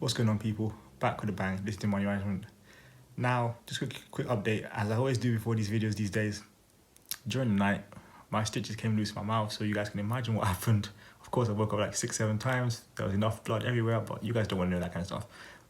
What's going on, people? Back with a bang. This is Money Management. Now, just a quick update, as I always do before these videos these days. During the night, my stitches came loose in my mouth, so you guys can imagine what happened. Of course, I woke up like 6-7 times. There was enough blood everywhere, but you guys don't want to know that kind of stuff.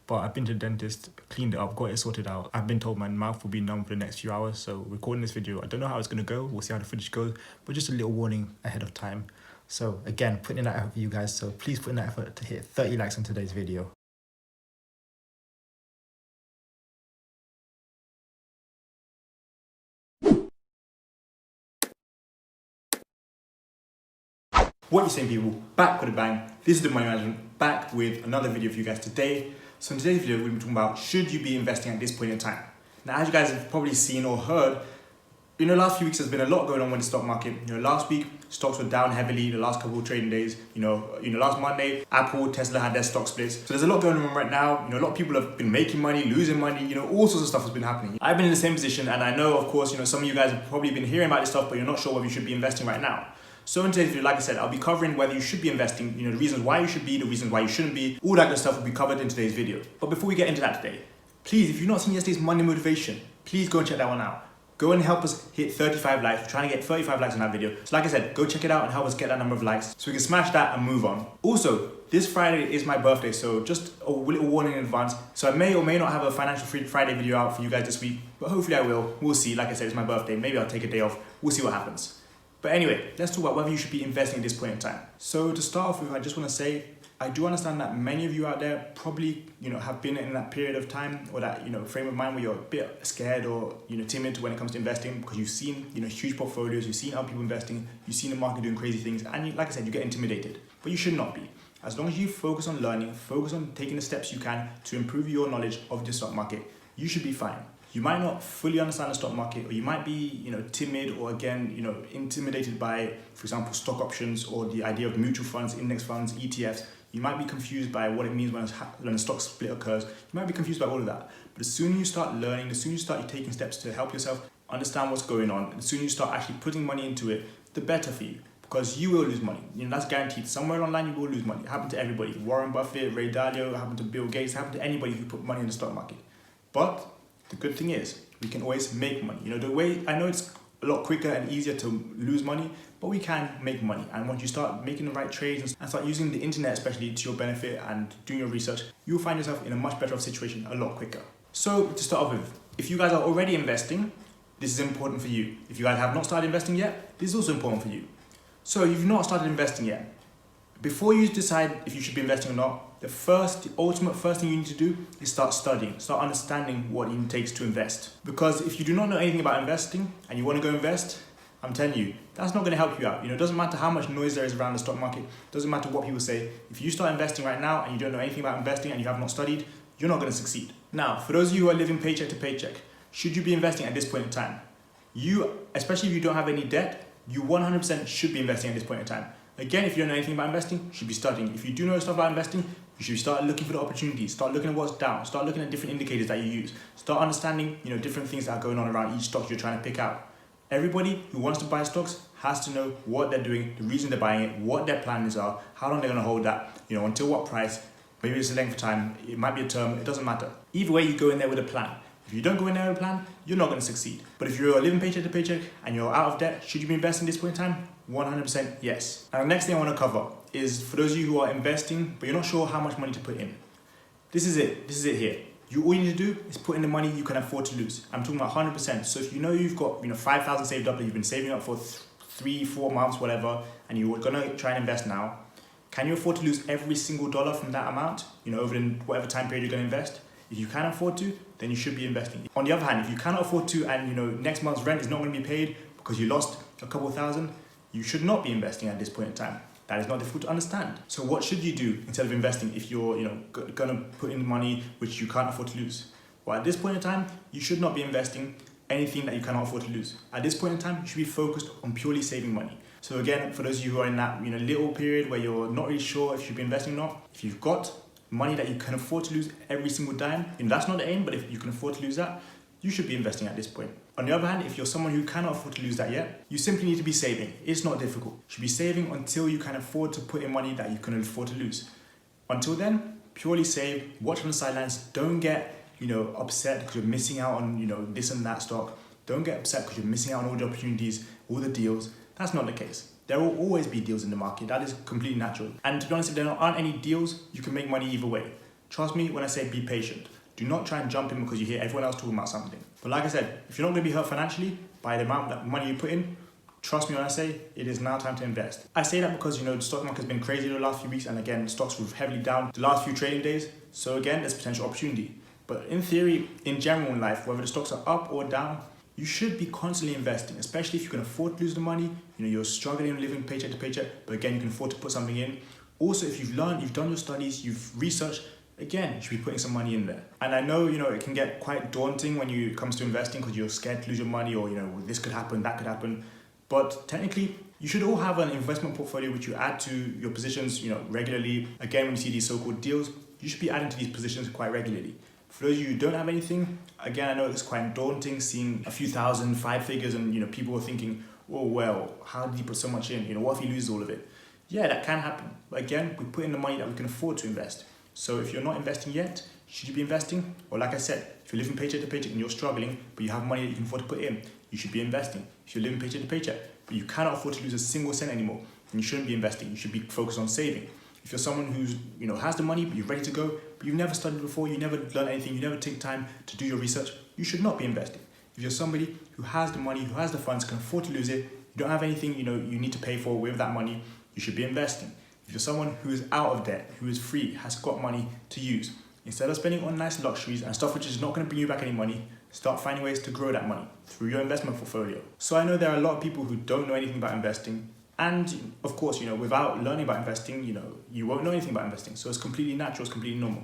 But I've been to the dentist, cleaned it up, got it sorted out. I've been told my mouth will be numb for the next few hours, so recording this video, I don't know how it's going to go. We'll see how the footage goes, but just a little warning ahead of time. So again, putting in that effort for you guys, so please put in that effort to hit 30 likes on today's video. What you saying, people? Back with a bang. This is the Money Management, back with another video for you guys today. So in today's video, we're going to be talking about should you be investing at this point in time. Now, as you guys have probably seen or heard, in the last few weeks, there's been a lot going on with the stock market. Last week, stocks were down heavily the last couple of trading days. Last Monday, Apple, Tesla had their stock splits. So there's a lot going on right now. A lot of people have been making money, losing money, all sorts of stuff has been happening. I've been in the same position, and I know, of course, some of you guys have probably been hearing about this stuff, but you're not sure whether you should be investing right now. So in today's video, like I said, I'll be covering whether you should be investing, the reasons why you should be, the reasons why you shouldn't be, all that good stuff will be covered in today's video. But before we get into that today, please, if you've not seen yesterday's Monday Motivation, please go and check that one out. Go and help us hit 35 likes. We're trying to get 35 likes on that video. So like I said, go check it out and help us get that number of likes so we can smash that and move on. Also, this Friday is my birthday, so just a little warning in advance. So I may or may not have a Financial Friday video out for you guys this week, but hopefully I will. We'll see. Like I said, it's my birthday. Maybe I'll take a day off. We'll see what happens. But anyway, let's talk about whether you should be investing at this point in time. So to start off with, I just want to say, I do understand that many of you out there probably, have been in that period of time or that, frame of mind where you're a bit scared or, timid when it comes to investing because you've seen, huge portfolios, you've seen other people investing, you've seen the market doing crazy things, and like I said, you get intimidated. But you should not be. As long as you focus on learning, focus on taking the steps you can to improve your knowledge of the stock market, you should be fine. You might not fully understand the stock market, or you might be, timid or again, intimidated by, for example, stock options or the idea of mutual funds, index funds, ETFs. You might be confused by what it means when a stock split occurs. You might be confused by all of that. But the sooner you start learning, the sooner you start taking steps to help yourself understand what's going on, the sooner you start actually putting money into it, the better for you. Because you will lose money. That's guaranteed. Somewhere online you will lose money. It happened to everybody. Warren Buffett, Ray Dalio, it happened to Bill Gates, it happened to anybody who put money in the stock market. But the good thing is, we can always make money. The way, I know it's a lot quicker and easier to lose money, but we can make money. And once you start making the right trades and start using the internet, especially to your benefit and doing your research, you'll find yourself in a much better situation a lot quicker. So to start off with, if you guys are already investing, this is important for you. If you guys have not started investing yet, this is also important for you. So if you've not started investing yet, before you decide if you should be investing or not, the ultimate first thing you need to do is start studying, start understanding what it takes to invest. Because if you do not know anything about investing and you want to go invest, I'm telling you, that's not going to help you out. It doesn't matter how much noise there is around the stock market, it doesn't matter what people say. If you start investing right now and you don't know anything about investing and you have not studied, you're not going to succeed. Now, for those of you who are living paycheck to paycheck, should you be investing at this point in time? Especially if you don't have any debt, you 100% should be investing at this point in time. Again, if you don't know anything about investing, you should be studying. If you do know stuff about investing, you should start looking for the opportunities, start looking at what's down, start looking at different indicators that you use, start understanding, different things that are going on around each stock you're trying to pick out. Everybody who wants to buy stocks has to know what they're doing, the reason they're buying it, what their plans are, how long they're going to hold that, until what price, maybe it's a length of time, it might be a term, it doesn't matter. Either way, you go in there with a plan. If you don't go in there with a plan, you're not going to succeed. But if you're living paycheck to paycheck and you're out of debt, should you be investing at this point in time? 100% yes. And the next thing I want to cover is for those of you who are investing, but you're not sure how much money to put in. This is it here. All you need to do is put in the money you can afford to lose. I'm talking about 100%. So if you've got 5,000 saved up that you've been saving up for 3-4 months, whatever, and you're going to try and invest now, can you afford to lose every single dollar from that amount, over whatever time period you're going to invest? If you can afford to, then you should be investing. On the other hand, if you cannot afford to and next month's rent is not going to be paid because you lost a couple thousand, you should not be investing at this point in time. That is not difficult to understand. So what should you do instead of investing if you're going to put in money which you can't afford to lose? Well, at this point in time, you should not be investing anything that you cannot afford to lose. At this point in time, you should be focused on purely saving money. So again, for those of you who are in that little period where you're not really sure if you should be investing or not, if you've got money that you can afford to lose every single dime, that's not the aim, but if you can afford to lose that, you should be investing at this point. On the other hand, if you're someone who cannot afford to lose that yet, you simply need to be saving. It's not difficult. You should be saving until you can afford to put in money that you can afford to lose. Until then, Purely save, watch from the sidelines. Don't get, upset because you're missing out on, this and that stock. Don't get upset because you're missing out on all the opportunities, all the deals. That's not the case. There will always be deals in the market. That is completely natural. And to be honest, if there aren't any deals, you can make money either way. Trust me when I say be patient. Do not try and jump in because you hear everyone else talking about something. But like I said, if you're not going to be hurt financially by the amount of money you put in, trust me when I say it is now time to invest. I say that because the stock market has been crazy the last few weeks, and again, stocks were heavily down the last few trading days. So again, there's potential opportunity. But in theory, in general in life, whether the stocks are up or down, you should be constantly investing, especially if you can afford to lose the money. You're struggling and living paycheck to paycheck, but again, you can afford to put something in. Also, if you've learned, you've done your studies, you've researched, again, you should be putting some money in there. And I know, it can get quite daunting when it comes to investing because you're scared to lose your money or, this could happen, that could happen. But technically, you should all have an investment portfolio which you add to your positions, regularly. Again, when you see these so-called deals, you should be adding to these positions quite regularly. For those of you who don't have anything, again, I know it's quite daunting seeing a few thousand, 5 figures, and people are thinking, oh, well, how did he put so much in? What if he loses all of it? Yeah, that can happen. But again, we put in the money that we can afford to invest. So if you're not investing yet, should you be investing? Well, like I said, if you're living paycheck to paycheck and you're struggling, but you have money that you can afford to put in, you should be investing. If you're living paycheck to paycheck, but you cannot afford to lose a single cent anymore, then you shouldn't be investing. You should be focused on saving. If you're someone who's, has the money, but you're ready to go, but you've never studied before, you never learned anything, you never take time to do your research, you should not be investing. If you're somebody who has the money, who has the funds, can afford to lose it, you don't have anything, you need to pay for with that money, you should be investing. If you're someone who is out of debt, who is free, has got money to use, instead of spending on nice luxuries and stuff which is not going to bring you back any money, start finding ways to grow that money through your investment portfolio. So I know there are a lot of people who don't know anything about investing. And of course, without learning about investing, you won't know anything about investing. So it's completely natural, it's completely normal.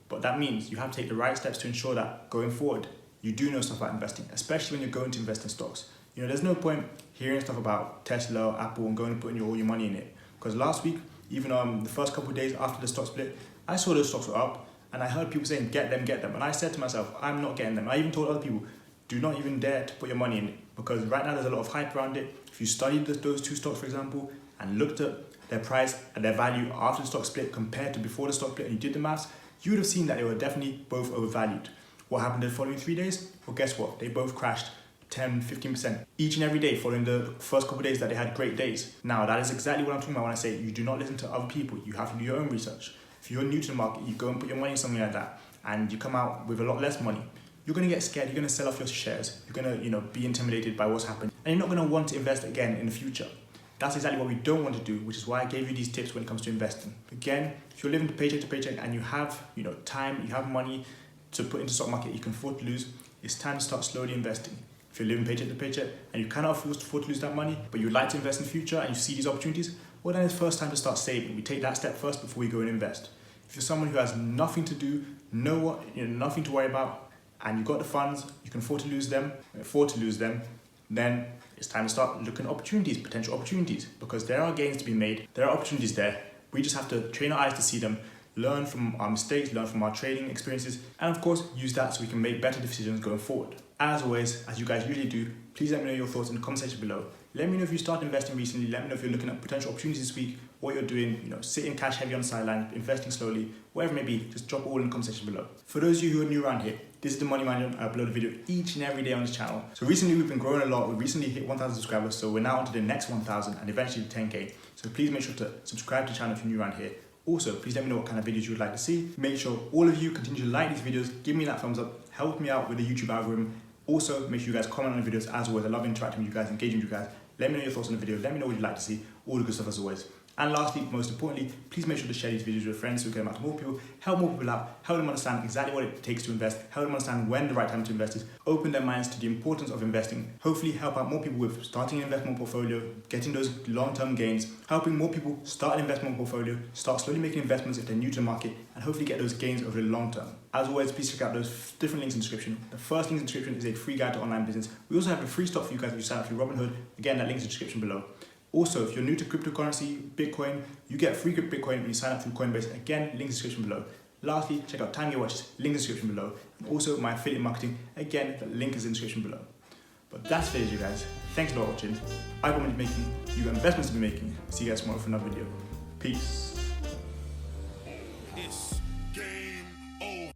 But that means you have to take the right steps to ensure that going forward, you do know stuff about investing, especially when you're going to invest in stocks. There's no point hearing stuff about Tesla, Apple, and going and putting all your money in it. Because last week, even the first couple of days after the stock split, I saw those stocks were up, and I heard people saying, get them. And I said to myself, I'm not getting them. I even told other people, do not even dare to put your money in it. Because right now there's a lot of hype around it. If you studied those two stocks, for example, and looked at their price and their value after the stock split compared to before the stock split, and you did the maths, you would have seen that they were definitely both overvalued. What happened the following 3 days? Well, guess what? They both crashed 10, 15% each and every day following the first couple of days that they had great days. Now, that is exactly what I'm talking about when I say you do not listen to other people. You have to do your own research. If you're new to the market, you go and put your money in something like that, and you come out with a lot less money, you're going to get scared, you're going to sell off your shares, you're going to be intimidated by what's happened, and you're not going to want to invest again in the future. That's exactly what we don't want to do, which is why I gave you these tips when it comes to investing. Again, if you're living paycheck to paycheck and you have time, you have money to put into stock market you can afford to lose, it's time to start slowly investing. If you're living paycheck to paycheck and you cannot afford to lose that money, but you'd like to invest in the future and you see these opportunities, well then it's first time to start saving. We take that step first before we go and invest. If you're someone who has nothing to do, nothing to worry about, and you've got the funds, you can afford to lose them, then it's time to start looking at opportunities, potential opportunities, because there are gains to be made, there are opportunities there. We just have to train our eyes to see them, learn from our mistakes, learn from our trading experiences, and of course, use that so we can make better decisions going forward. As always, as you guys usually do, please let me know your thoughts in the comment section below. Let me know if you started investing recently, let me know if you're looking at potential opportunities this week, what you're doing, sitting cash heavy on the sideline, investing slowly, whatever it may be, just drop all in the comment section below. For those of you who are new around here, this is the Money Manager. I upload a video each and every day on this channel. So recently we've been growing a lot. We recently hit 1,000 subscribers, so we're now on to the next 1,000 and eventually 10K. So please make sure to subscribe to the channel if you're new around here. Also, please let me know what kind of videos you would like to see. Make sure all of you continue to like these videos, give me that thumbs up, help me out with the YouTube algorithm. Also, make sure you guys comment on the videos as always. I love interacting with you guys, engaging with you guys. Let me know your thoughts on the video. Let me know what you'd like to see. All the good stuff as always. And lastly, most importantly, please make sure to share these videos with your friends so we can get them out to more people, help more people out, help them understand exactly what it takes to invest, help them understand when the right time to invest is, open their minds to the importance of investing, hopefully help out more people with starting an investment portfolio, getting those long-term gains, helping more people start an investment portfolio, start slowly making investments if they're new to the market, and hopefully get those gains over the long term. As always, please check out those different links in the description. The first link in the description is a free guide to online business. We also have a free stock for you guys if you sign up through Robinhood. Again, that link is in the description below. Also, if you're new to cryptocurrency, Bitcoin, you get free Bitcoin when you sign up through Coinbase. Again, link in the description below. Lastly, check out Time Your Watches, link in the description below. And also my affiliate marketing, again, the link is in the description below. But that's it, you guys. Thanks a lot for watching. I've got money to be making, you got investments to be making. See you guys tomorrow for another video. Peace.